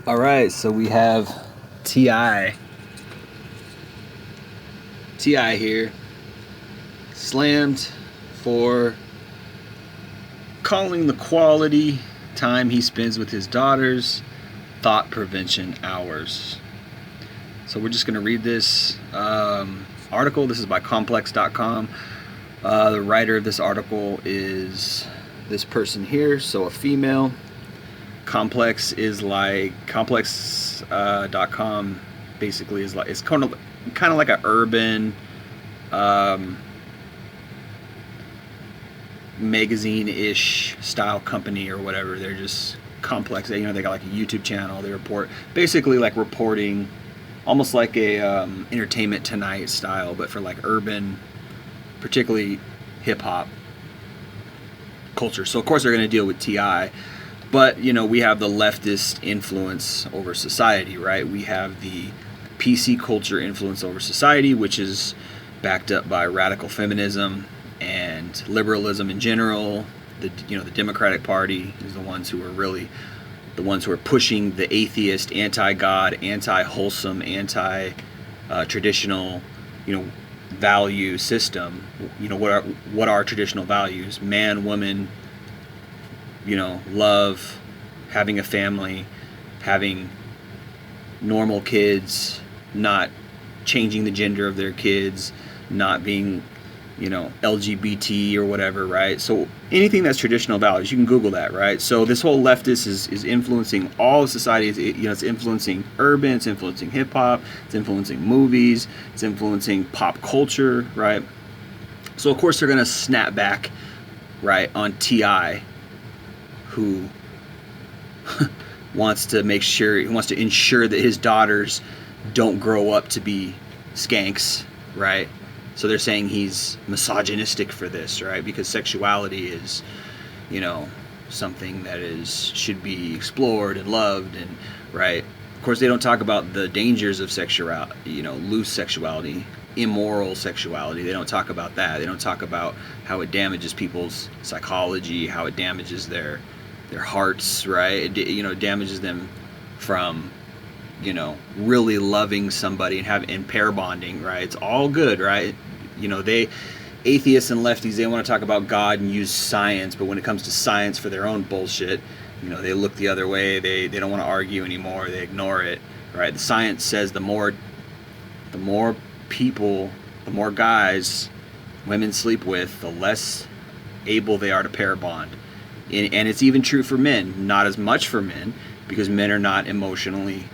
All right, so we have T.I. here, slammed for calling the quality time he spends with his daughters thought prevention hours. So we're just going to read this article. This is by complex.com. The writer of this article is this person here, so a female. Complex is like complex.com basically is like it's kind of like an urban magazine-ish style company or whatever. They're just complex. They got like a YouTube channel. They report basically like reporting, almost like a Entertainment Tonight style, but for like urban, particularly hip hop culture. So of course they're going to deal with T.I. But, we have the leftist influence over society, right? We have the PC culture influence over society, which is backed up by radical feminism and liberalism in general. The Democratic Party is the ones who are pushing the atheist, anti-God, anti-wholesome, anti-traditional, value system. What are traditional values? Man, woman, love, having a family, having normal kids, not changing the gender of their kids, not being, LGBT or whatever, right? So anything that's traditional values, you can Google that, right? So this whole leftist is influencing all of society. It's influencing urban, it's influencing hip hop, it's influencing movies, it's influencing pop culture, right? So of course they're gonna snap back, right, on T.I., who wants to ensure that his daughters don't grow up to be skanks, right? So they're saying he's misogynistic for this, right? Because sexuality is, something that should be explored and loved, and right. Of course, they don't talk about the dangers of sexuality, loose sexuality, immoral sexuality. They don't talk about that. They don't talk about how it damages people's psychology, how it damages their hearts, right? It damages them from, really loving somebody and pair bonding, right? It's all good, right? Atheists and lefties, they want to talk about God and use science, but when it comes to science for their own bullshit, they look the other way. They don't want to argue anymore. They ignore it, right? The science says the more people, the more guys women sleep with, the less able they are to pair bond. And it's even true for men, not as much for men, because men are not emotionally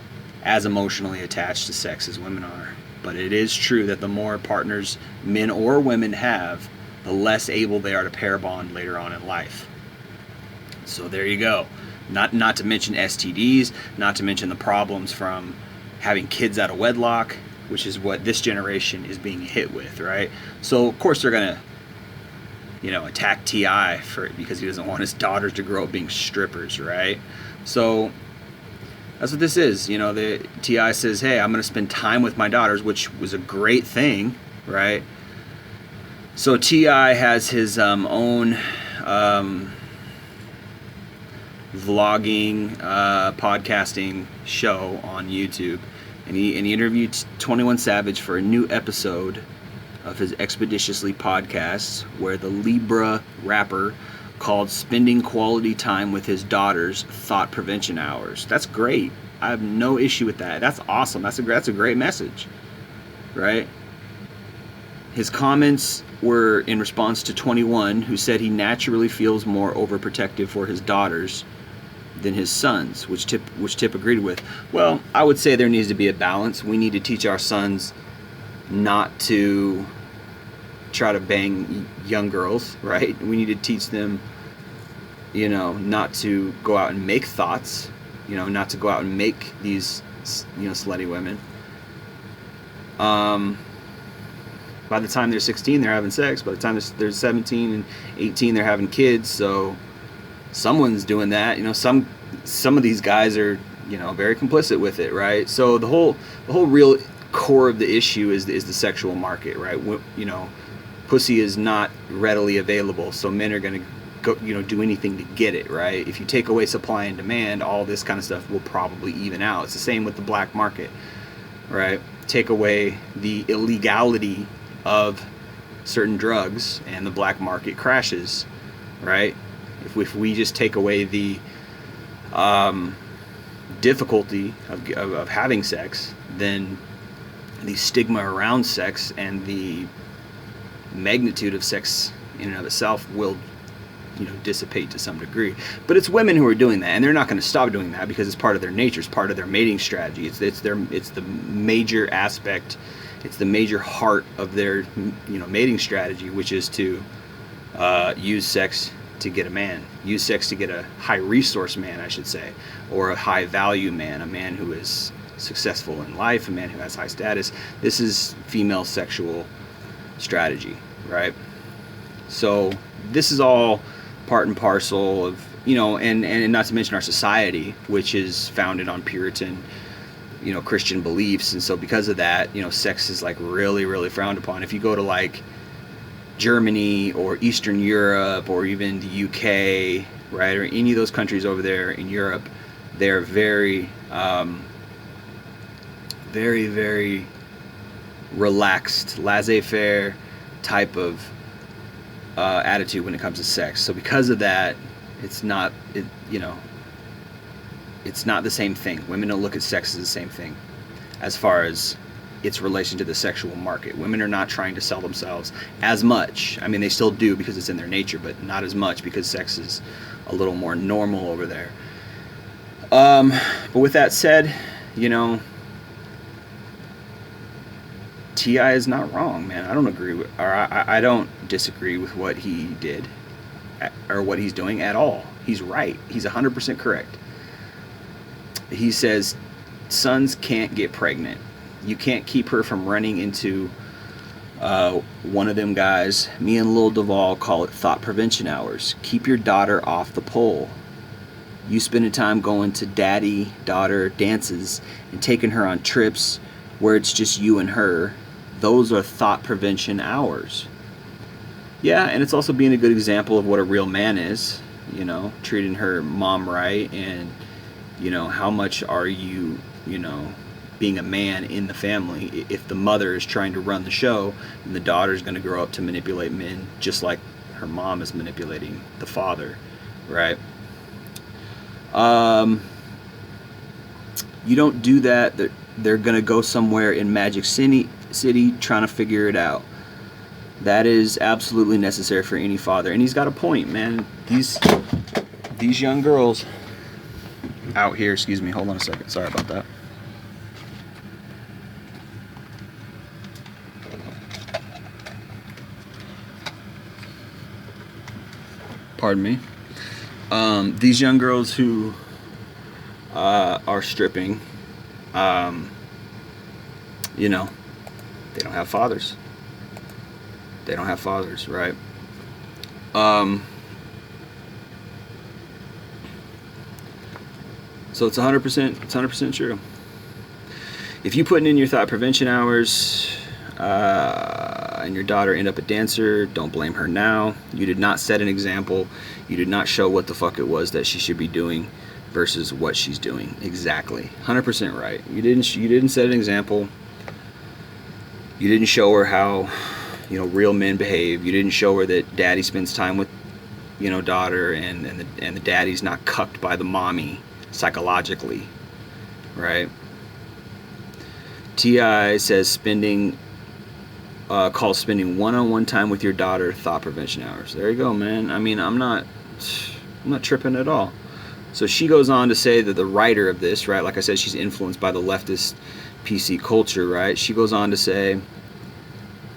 attached to sex as women are. But it is true that the more partners men or women have, the less able they are to pair bond later on in life. So there you go. Not to mention STDs, not to mention the problems from having kids out of wedlock, which is what this generation is being hit with, right? So of course they're gonna attack T.I. for it because he doesn't want his daughters to grow up being strippers, right? So that's what this is. The T.I. says, hey, I'm going to spend time with my daughters, which was a great thing, right? So T.I. has his own vlogging, podcasting show on YouTube, and he interviewed 21 Savage for a new episode of his Expeditiously podcast, where the Libra rapper called spending quality time with his daughters thought prevention hours. That's great. I have no issue with that. That's awesome. That's a great message, right? His comments were in response to 21, who said he naturally feels more overprotective for his daughters than his sons, which Tip agreed with. Well, I would say there needs to be a balance. We need to teach our sons not to try to bang young girls, right? We need to teach them, not to go out and make thoughts, not to go out and make these, slutty women. By the time they're 16, they're having sex. By the time they're 17 and 18, they're having kids. So someone's doing that. Some of these guys are, very complicit with it, right? So the whole real core of the issue is the sexual market, right? Pussy is not readily available, so men are going to go, do anything to get it, right? If you take away supply and demand, all this kind of stuff will probably even out. It's the same with the black market, right? Take away the illegality of certain drugs and the black market crashes, right? If we just take away the difficulty of having sex, then the stigma around sex and the magnitude of sex in and of itself will dissipate to some degree. But it's women who are doing that, and they're not going to stop doing that because it's part of their nature, it's part of their mating strategy. It's the major aspect, it's the major heart of their mating strategy, which is to use sex to get a man, use sex to get a high resource man, I should say, or a high value man, a man who is successful in life, a man who has high status. This is female sexual strategy, right? So this is all part and parcel of, and not to mention our society, which is founded on Puritan, Christian beliefs. And so because of that, sex is like really, really frowned upon. If you go to like Germany or Eastern Europe or even the UK, right, or any of those countries over there in Europe, they're very, very, very relaxed, laissez-faire type of attitude when it comes to sex. So because of that, it's not the same thing. Women don't look at sex as the same thing as far as its relation to the sexual market. Women are not trying to sell themselves as much. I mean, they still do because it's in their nature, but not as much because sex is a little more normal over there. But with that said, T.I. is not wrong, man. I don't agree with, or I don't disagree with what he did or what he's doing at all. He's right. He's 100% correct. He says sons can't get pregnant. You can't keep her from running into one of them guys. Me and Lil Duval call it thought prevention hours. Keep your daughter off the pole. You spending time going to daddy-daughter dances and taking her on trips where it's just you and her. Those are thought prevention hours. Yeah, and it's also being a good example of what a real man is, treating her mom right, and, how much are you, being a man in the family. If the mother is trying to run the show, then the daughter's going to grow up to manipulate men just like her mom is manipulating the father, right? You don't do that. They're going to go somewhere in Magic City trying to figure it out. That is absolutely necessary for any father. And he's got a point, man. These young girls out here, excuse me, hold on a second. Sorry about that. Pardon me. These young girls who are stripping, they don't have fathers. They don't have fathers, right? So it's 100%. It's 100% true. If you putting in your thought prevention hours, and your daughter end up a dancer, don't blame her now. You did not set an example. You did not show what the fuck it was that she should be doing versus what she's doing. Exactly. 100% right. You didn't set an example. You didn't show her how, real men behave. You didn't show her that daddy spends time with, daughter, and the daddy's not cucked by the mommy psychologically, right? T.I. says calls spending one-on-one time with your daughter thought prevention hours. There you go, man. I mean, I'm not tripping at all. So she goes on to say that the writer of this, right, like I said, she's influenced by the leftist PC culture, right? She goes on to say,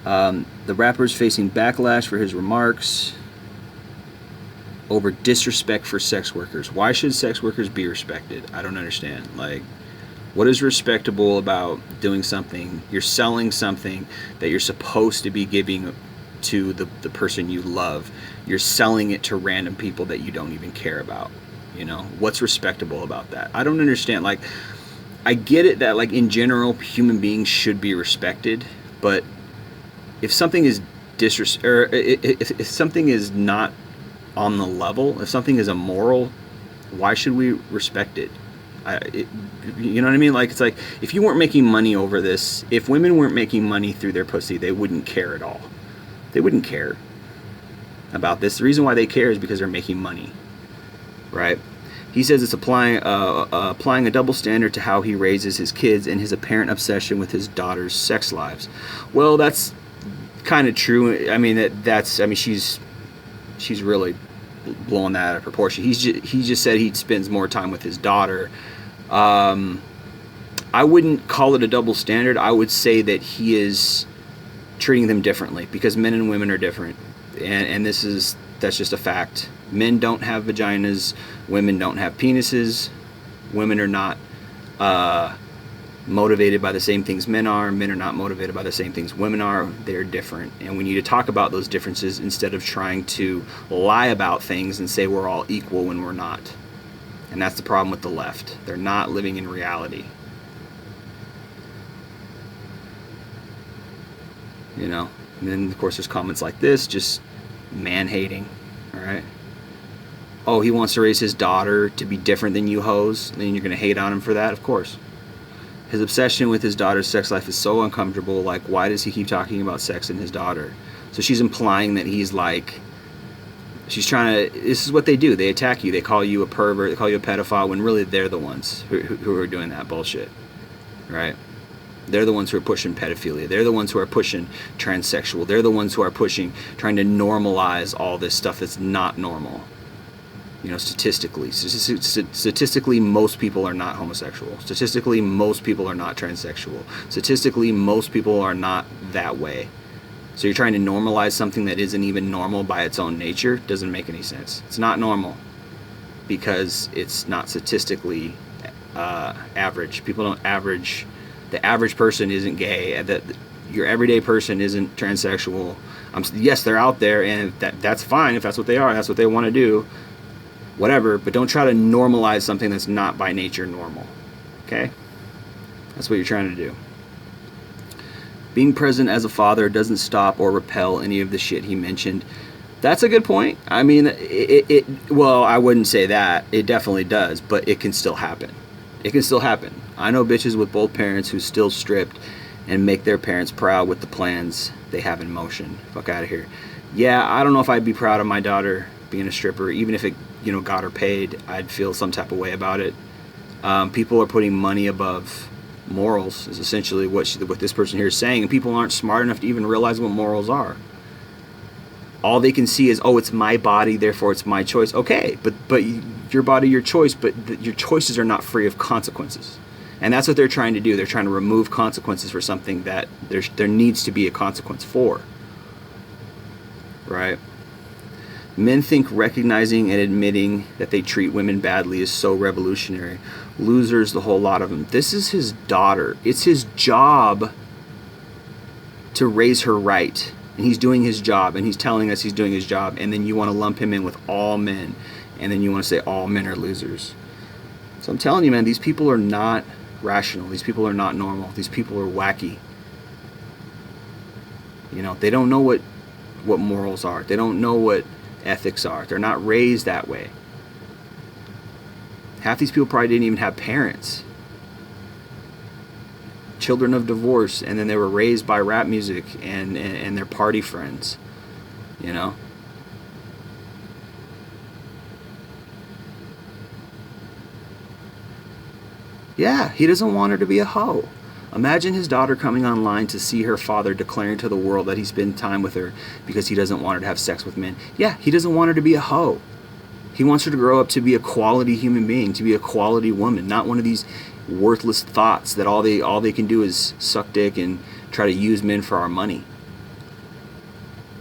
the rapper is facing backlash for his remarks over disrespect for sex workers. Why should sex workers be respected? I don't understand. Like, what is respectable about doing something? You're selling something that you're supposed to be giving to the person you love. You're selling it to random people that you don't even care about. What's respectable about that? I don't understand. Like, I get it that, like, in general, human beings should be respected, but if something is if something is not on the level. If something is immoral, why should we respect it? You know what I mean? Like, it's like, if you weren't making money over this, if women weren't making money through their pussy, they wouldn't care at all. They wouldn't care about this. The reason why they care is because they're making money, right? He says it's applying a double standard to how he raises his kids and his apparent obsession with his daughter's sex lives. Well, that's kind of true. I mean, she's really blowing that out of proportion. He just said he spends more time with his daughter. I wouldn't call it a double standard. I would say that he is treating them differently, because men and women are different, and that's just a fact. Men don't have vaginas, women don't have penises. Women are not motivated by the same things men are. Men are not motivated by the same things women are. They're different, and we need to talk about those differences instead of trying to lie about things and say we're all equal when we're not. And that's the problem with the left. They're not living in reality. You know? And then, of course, there's comments like this, just man-hating, all right? Oh, he wants to raise his daughter to be different than you hoes, then you're going to hate on him for that? Of course. His obsession with his daughter's sex life is so uncomfortable. Like, why does he keep talking about sex and his daughter? So she's implying that he's like, she's trying to, this is what they do. They attack you. They call you a pervert. They call you a pedophile, when really they're the ones who are doing that bullshit, right? They're the ones who are pushing pedophilia. They're the ones who are pushing transsexual. They're the ones who are trying to normalize all this stuff that's not normal. You know, statistically, most people are not homosexual. Statistically, most people are not transsexual. Statistically, most people are not that way. So you're trying to normalize something that isn't even normal by its own nature. Doesn't make any sense. It's not normal because it's not statistically average. People don't average. The average person isn't gay. Your everyday person isn't transsexual. Yes, they're out there, and that's fine if that's what they are. That's what they want to do. Whatever, but don't try to normalize something that's not by nature normal. Okay? That's what you're trying to do. Being present as a father doesn't stop or repel any of the shit he mentioned. That's a good point. I mean, well, I wouldn't say that. It definitely does, but it can still happen. It can still happen. I know bitches with both parents who still stripped and make their parents proud with the plans they have in motion. Fuck out of here. Yeah, I don't know if I'd be proud of my daughter being a stripper. Even if it, got her paid, I'd feel some type of way about it. People are putting money above morals, is essentially what this person here is saying, and people aren't smart enough to even realize what morals are. All they can see is, oh, it's my body, therefore it's my choice. Okay, but your body, your choice, but your choices are not free of consequences. And that's what they're trying to do. They're trying to remove consequences for something that there needs to be a consequence for. Right? Men think recognizing and admitting that they treat women badly is so revolutionary. Losers, the whole lot of them. This is his daughter. It's his job to raise her right. And he's doing his job, and he's telling us he's doing his job, and then you want to lump him in with all men, and then you want to say all men are losers. So I'm telling you, man, these people are not rational. These people are not normal. These people are wacky. They don't know what morals are. They don't know what ethics are. They're not raised that way. Half these people probably didn't even have parents. Children of divorce, and then they were raised by rap music and their party friends. Yeah, he doesn't want her to be a hoe. Imagine his daughter coming online to see her father declaring to the world that he spent time with her because he doesn't want her to have sex with men. Yeah, he doesn't want her to be a hoe. He wants her to grow up to be a quality human being, to be a quality woman, not one of these worthless thoughts that all they can do is suck dick and try to use men for our money.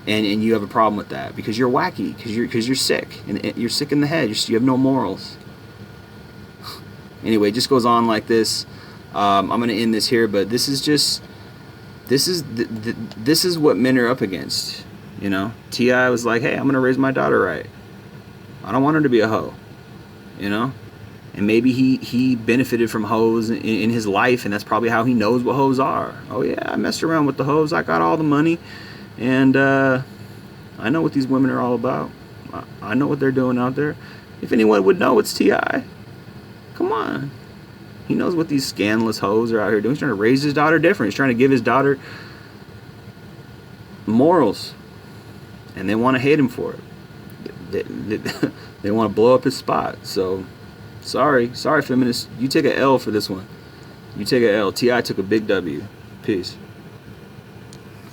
And you have a problem with that because you're wacky, because you're sick, and you're sick in the head. You have no morals. Anyway, it just goes on like this. I'm going to end this here, but this is what men are up against. T.I. was like, hey, I'm going to raise my daughter right. I don't want her to be a hoe. And maybe he benefited from hoes in his life, and that's probably how he knows what hoes are. Oh yeah, I messed around with the hoes. I got all the money, and I know what these women are all about. I know what they're doing out there. If anyone would know, it's T.I. Come on. He knows what these scandalous hoes are out here doing. He's trying to raise his daughter different. He's trying to give his daughter morals. And they want to hate him for it. They want to blow up his spot. So, sorry, feminists. You take a L for this one. You take a L. T.I. took a big W. Peace.